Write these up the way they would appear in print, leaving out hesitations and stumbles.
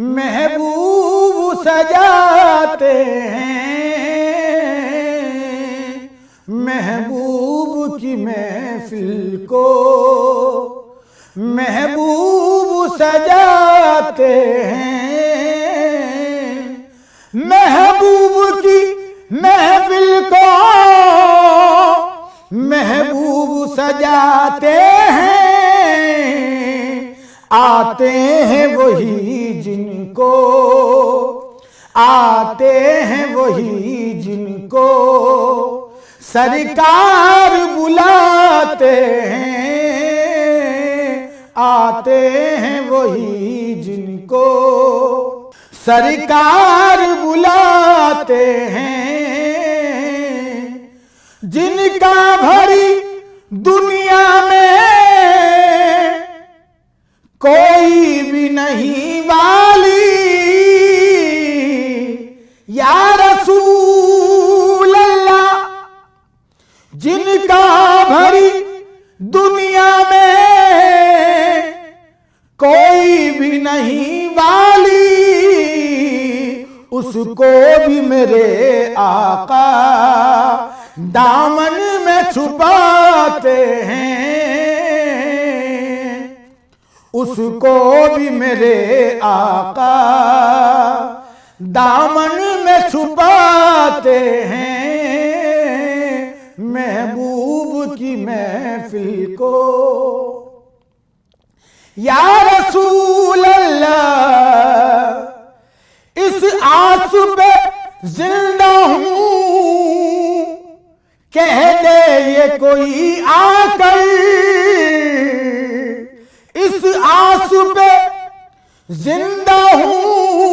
महबूब सजाते हैं महबूब की महफिल को, महबूब सजाते हैं महबूब की महफिल को, महबूब सजाते हैं। आते हैं वही जिनको, आते हैं वही जिनको सरकार बुलाते हैं। आते हैं वही जिनको सरकार बुलाते हैं। जिनका भरी दुनिया में कोई भी नहीं वाली, या रसूल अल्लाह। जिनका भरी दुनिया में कोई भी नहीं वाली, उसको भी मेरे आका दामन में छुपाते हैं। उसको भी मेरे आका दामन में छुपाते हैं। महबूब की महफिल को, या रसूल अल्लाह। इस आस पे जिंदा हूं, कह दे ये कोई आकर। इस आस पे जिंदा हूं,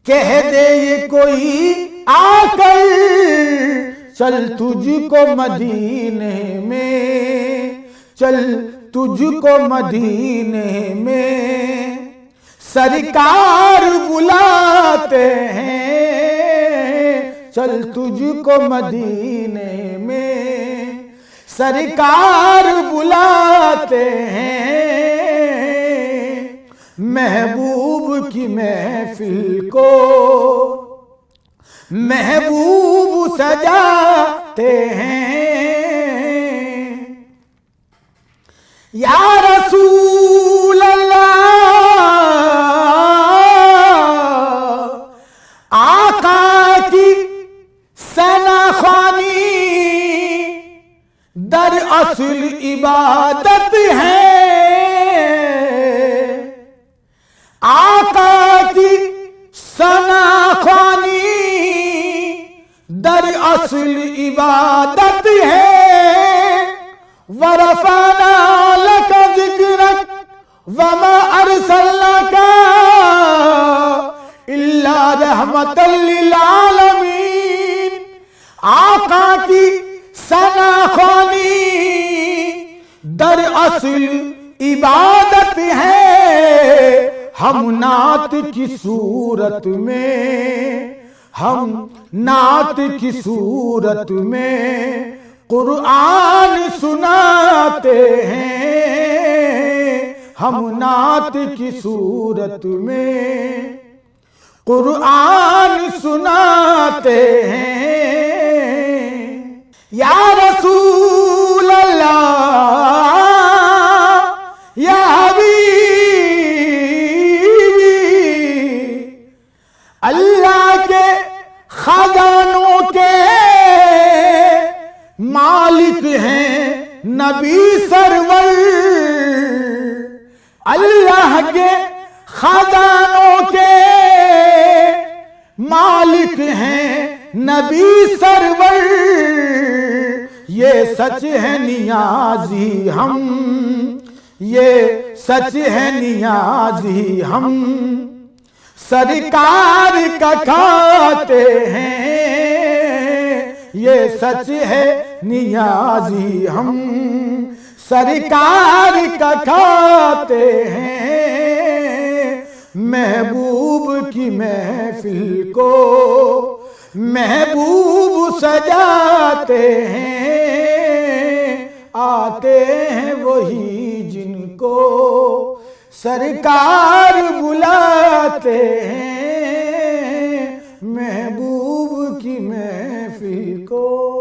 कह दे ये कोई आकर। चल तुझको मदीने में, चल तुझको मदीने में सरकार बुलाते हैं। चल तुझको मदीने में सरकार बुलाते हैं। महबूब की महफिल को महबूब सजाते हैं। या रसूल अल्लाह। आका की सनाखानी दर असल इबादत है। आका की सनाखानी दर असल इबादत है। वरफाना लक जिक्रक वमा अरसलनाका इल्ला रहमतल लिल आलमीन। आका की सनाखानी दर असल इबादत है। हम नात की सूरत में, हम नात की सूरत में कुरान सुनाते हैं। हम नात की सूरत में कुरान सुनाते हैं। या रसूल अल्लाह, या अल्लाह के खजानों के मालिक हैं नबी सरवर। अल्लाह के खजानों के मालिक हैं नबी सरवर। ये सच है नियाजी हम, ये सच है नियाजी हम सरकार का खाते हैं। ये सच है नियाजी हम सरकार का खाते हैं। महबूब की महफिल को महबूब सजाते हैं। आते हैं वही जिनको सरकार बुलाते हैं महबूब की महफिल को।